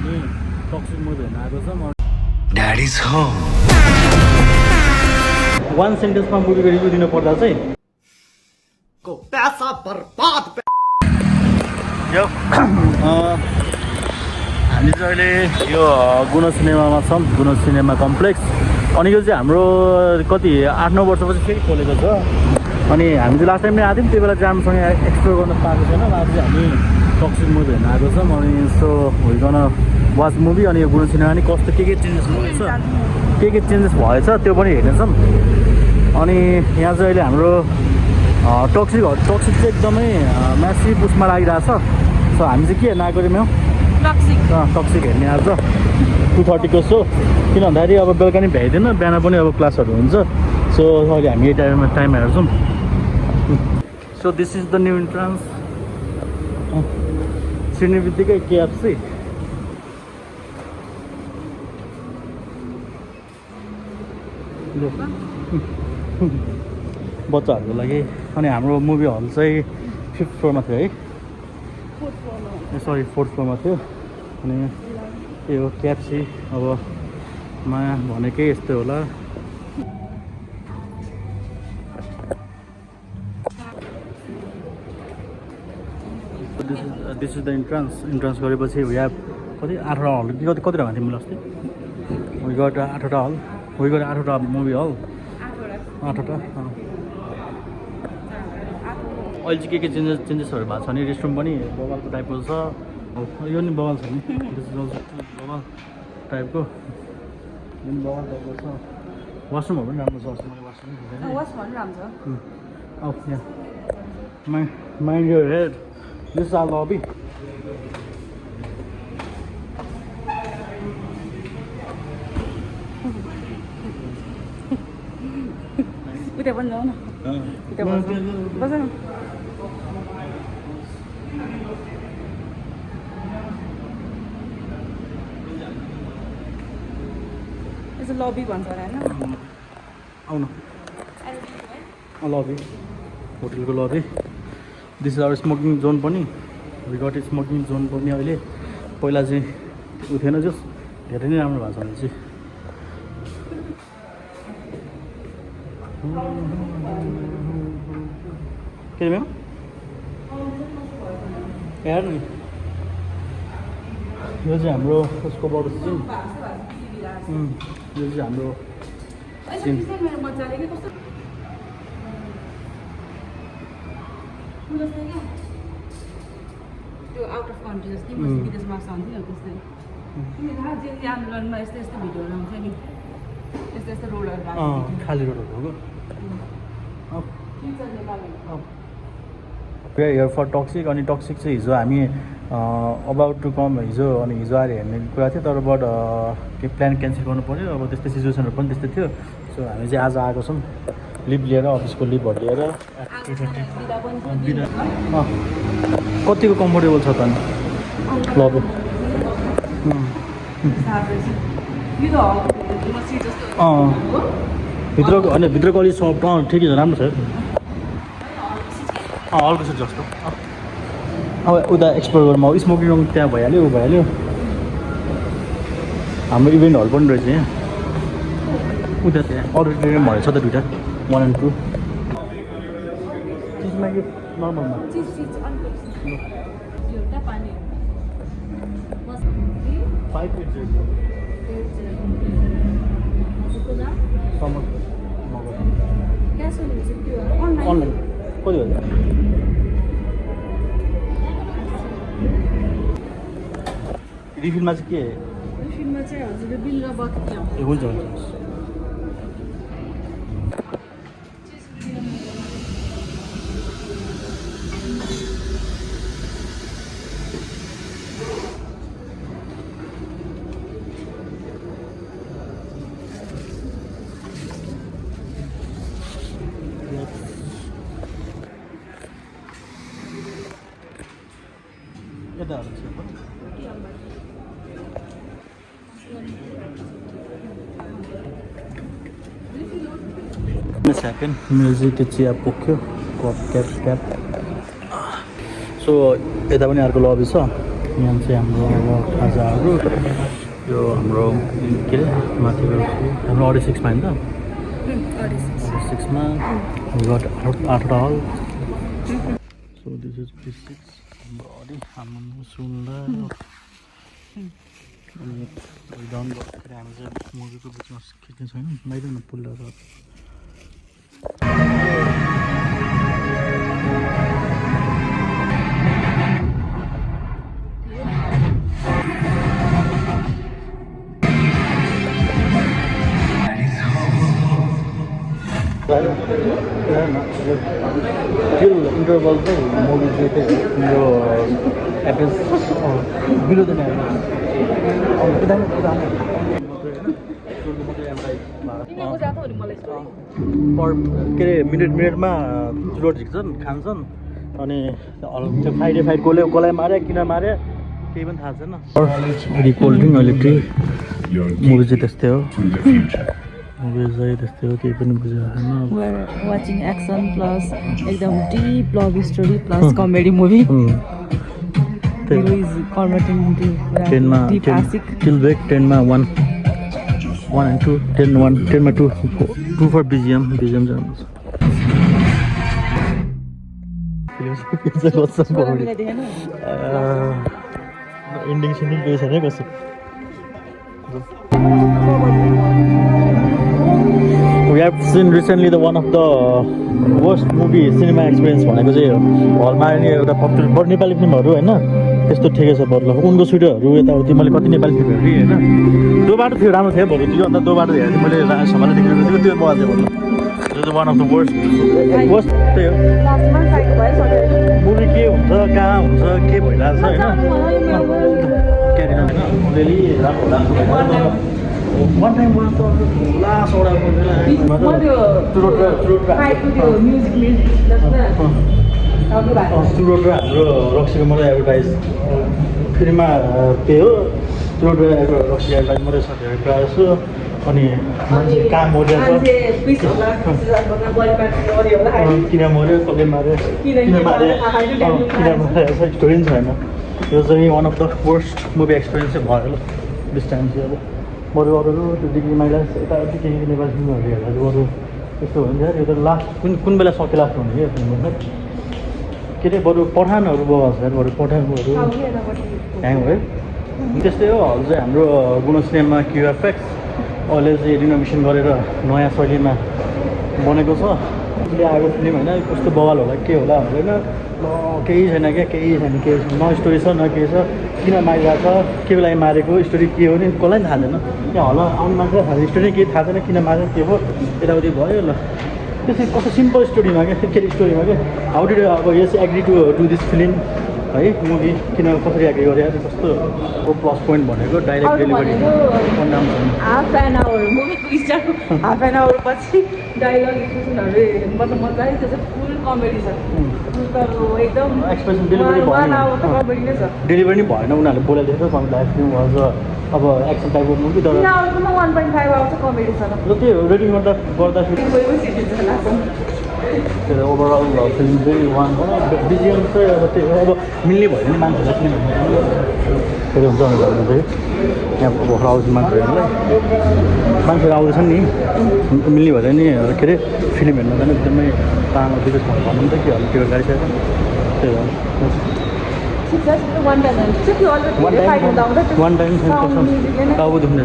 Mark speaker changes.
Speaker 1: हामी toxic movie हेर्न आएको छौँ।
Speaker 2: ड्याडीज होम।
Speaker 1: वान सेन्टेन्समा मुभीको रिभ्यू दिनु पर्दा चाहिँ
Speaker 3: पैसा बर्बाद।
Speaker 1: यो हामी चाहिँ अहिले यो गुण सिनेमामा छौँ, गुण सिनेमा कम्प्लेक्स। अनि यो चाहिँ हाम्रो कति 8-9 वर्षपछि फेरि खोलेको छ। अनि हामी चाहिँ लास्ट टाइम नै आएको थियौँ, त्यो बेला चाहिँ राम्रोसँग एक्सप्लोर गर्न पाएको छैन। आज चाहिँ हामी टक्सिक मुभी हेर्न आएको छौँ। अनि सो भइकन वाच मुभी। अनि यो गुण सिनेमा नि कस्तो के चेन्जेस भएछ, के चेन्जेस भएछ त्यो पनि हेर्नेछौँ। अनि यहाँ चाहिँ अहिले हाम्रो टक्सिक चाहिँ एकदमै म्यासिभ उसमा लागिरहेछ। सो हामी चाहिँ के हेर्न आएको थियौँ टक्सिक हेर्ने आज 2:30 को सो। किन भन्दाखेरि अब बेलुका नि भ्याइँदैन, बिहान पनि अब क्लासहरू हुन्छ। सो अहिले हामी यही टाइम हेर्छौँ। So this is the new entrance. छिर्ने बित्तिकै KFC। बच्चाहरूको लागि। अनि हाम्रो मुभी हल चाहिँ 5th फ्लोरमा थियो है, सरी 4th फ्लोरमा थियो। अनि यो KFC अब माया भनेकै यस्तै होला। दिस इज द इन्ट्रान्स गरेपछि यहाँ कति 8वटा हल कि कति राखेको थियौँ मैले अस्ति। वी गट 8वटा हल, वी गट 8वटा मुभी हल, 8वटा। अहिले चाहिँ के चेन्जेसहरू भएको छ नि, रेस्टरुम पनि बवालको टाइपको छ। यो नि बवाल छ नि, बवाल टाइपको, यो नि बवाल टाइपको छ। वासरुमहरू पनि राम्रो छ। अस्ति मैले वासरुम यहाँ mind your head. This is our lobby.
Speaker 4: उता पनि जाऊ न, उता बस न। यसो लबी भन्छ होला होइन,
Speaker 1: आउनु लबी, होटलको lobby. This is our smoking zone पनि। वी गट स्मोकिङ जोन पनि अहिले। पहिला चाहिँ उ थिएन, जस धेरै नै राम्रो भएको छ अहिले चाहिँ। के म्याम हेर नि, यो चाहिँ हाम्रो उसको बरु सिन। यो चाहिँ हाम्रो सिन।
Speaker 4: त्यो आउट अफ कन्ट्री जस्तै विदेशमा आउँथ्यो त्यस्तै। तिमीले आन्दोलनमा यस्तो यस्तो भिडियोहरू आउँछ नि, यस्तो रोडहरू
Speaker 1: खाली रोडहरू हो। Here for toxic. अनि टक्सिक चाहिँ हिजो हामी अबाउट टु कम हिजो आएर हेर्ने कुरा थियो, तर बट के प्लान क्यान्सल गर्नु पऱ्यो। अब त्यस्तै सिचुएसनहरू पनि त्यस्तै थियो। सो हामी चाहिँ आज आएको छौँ लिभ लिएर, अफिसको लिभहरू लिएर। कतिको कम्फोर्टेबल छ त नि लब? भित्रको होइन, भित्रको अलिक सफ्ट ठिकै छ, राम्रो छ। हलको सिट जस्तो। अब उता एक्सप्लोर गरौँ। अब स्मोकिङ रुम त्यहाँ भइहाल्यो, ऊ भइहाल्यो। हाम्रो इभेन्ट हल पनि रहेछ यहाँ उता। त्यहाँ अडिटोरियम भनेको छ त 2टा, 1 and 2। चिजमा कि नर्मलमा? अनलाइन कति भन्छ? रिफिलमा चाहिँ के?
Speaker 4: रिफिलमा चाहिँ हजुरले बिल र बत्ती आउँछ।
Speaker 1: ए हुन्छ हुन्छ। सेकेन्ड म्युजिक त्यो चिया पोख्यो कप क्याप सो यता पनि अर्को लबी छ यहाँ चाहिँ हाम्रो अब खाजाहरू यो हाम्रो के अरे माथिको हाम्रो अडी 6मा होइन त अडी 6मा got alcohol. So this is P6 body हाम्रो सुन्दा अनि डाउन गर्दाखेरि हामी चाहिँ मुभीको बिचमा खिच्ने छैन बाहिर न पुलहरू till interval चाहिँ मुभी चाहिँ त्यही हो एभरेज बिलो द एभरेज पर के अरे मिनटमा चुरोट झिक्छन् खान्छन् अनि त्यो फ्राइडे फाइट कसलाई मारे किन मारे केही पनि थाहा छैन अनि कोल्ड ड्रिङ्क अहिले टी मुभी चाहिँ त्यस्तै हो मुभी चाहिँ त्यस्तै हो केही पनि बुझेको छैन
Speaker 4: वाचिङ एक्सन प्लस एकदम deep love story plus comedy movie Hero is converting into
Speaker 1: 10मा
Speaker 4: deep classic.
Speaker 1: Till back 10मा 1 and 2 10मा 2 for BGM चाहिँ हुन्छ एन्डिङ सेन्डिङ केही छैन कसो We have seen recently the one of the worst movie cinema experience भनेको चाहिँ हलमा एउटा पपुलर नेपाली फिल्महरू होइन त्यस्तो ठिकै छ बरु उनको सुटहरू यताउति मैले कति नेपाली फिल्महरू हेरेँ होइन त्यो बाटो थियो राम्रो थियो बरु त्यो अन्त त्यो बाटो हेरेँ मैले समाले देखेर त्यो बगाल थियो बरु त्यो वान अफ द वर्स्ट त्यही हो मुभी के हुन्छ कहाँ हुन्छ के भइरहेको छ होइन क्यारिन होइन अलिअलि राम्रो लाग्छ वान टाइम लास्ट चुरोट र हाम्रो रक्सीको मात्रै एडभर्टाइज फ्रीमा पे हो चुरोट र रक्सी एडभर्टाइज मात्रै छ धेरै प्रायः जस्तो अनि मान्छे कहाँ मर्या छ किन मऱ्यो कसले माऱ्यो किन मारेको छ स्टोरी पनि छैन यो चाहिँ one of the worst movie experience चाहिँ भयो ल दिस टाइम चाहिँ अब बरु अरू त्यो डिग्री माइलास यताउति केही नेपाली फिल्महरू हेर्दा चाहिँ बरु यस्तो हुन्छ यो त लास्ट कुन बेला सक्यो लास्ट हुने क्या फिल्महरू के अरे बरु पठानहरू बगाएको छ बरु पठानहरू ह्याङ भयो त्यस्तै हो हल चाहिँ हाम्रो गुण सिनेमा क्युएफएक्स अहिले चाहिँ रिनोभेसन गरेर नयाँ शैलीमा बनेको छ अहिले आएको फिल्म होइन कस्तो बवाल होला के होला होइन केही छैन क्या केही छैन न स्टोरी छ न केही छ किन मारिरहेको छ के लागि मारेको स्टोरी के हो नि कसलाई पनि थाहा छैन त्यहाँ हल आउने मान्छे थाहा स्टोरी केही थाहा छैन किन मारेको के हो यताउति भयो ल त्यसै कस्तो सिम्पल स्टोरीमा क्या के स्टोरीमा क्या हाउ डिड अब yes agree to do this film है मुभी किन कसरी एग्री गरे कस्तो प्लस पोइन्ट भनेको direct delivery
Speaker 4: half an hour मुभीको स्टार्ट हाफ एन आवर पछि डाइलग एक्सप्रेसनहरू मतलब मजा आयो त्यो चाहिँ फुल कमेडी छ एकदम
Speaker 1: एक्सप्रेसन डेलिभरी डेलिभरी भएन उनीहरूले बोलाइदिएको छ लाइफ फिल्म वाज अब एक्सन टाइपको मुभी तर
Speaker 4: 1.5 आवर चाहिँ कमेडी छ
Speaker 1: ल त्यो रेटिङ गर्दाखेरि ओभरअल फिल्म चाहिँ वान बिजिएम चाहिँ अब त्यो अब मिल्ने भयो भने मान्छेलाई फिल्म फेरि हुन्छ भनेर चाहिँ यहाँ भर्खर आउँछ मान्छेहरू आउँदैछन् नि मिल्ने भयो भने के अरे फिल्म हेर्न जाने एकदमै तामा विदेश भन्नु त के होला त्यो गाडी छ त्यही हो वान टाइम टाउको दुख्ने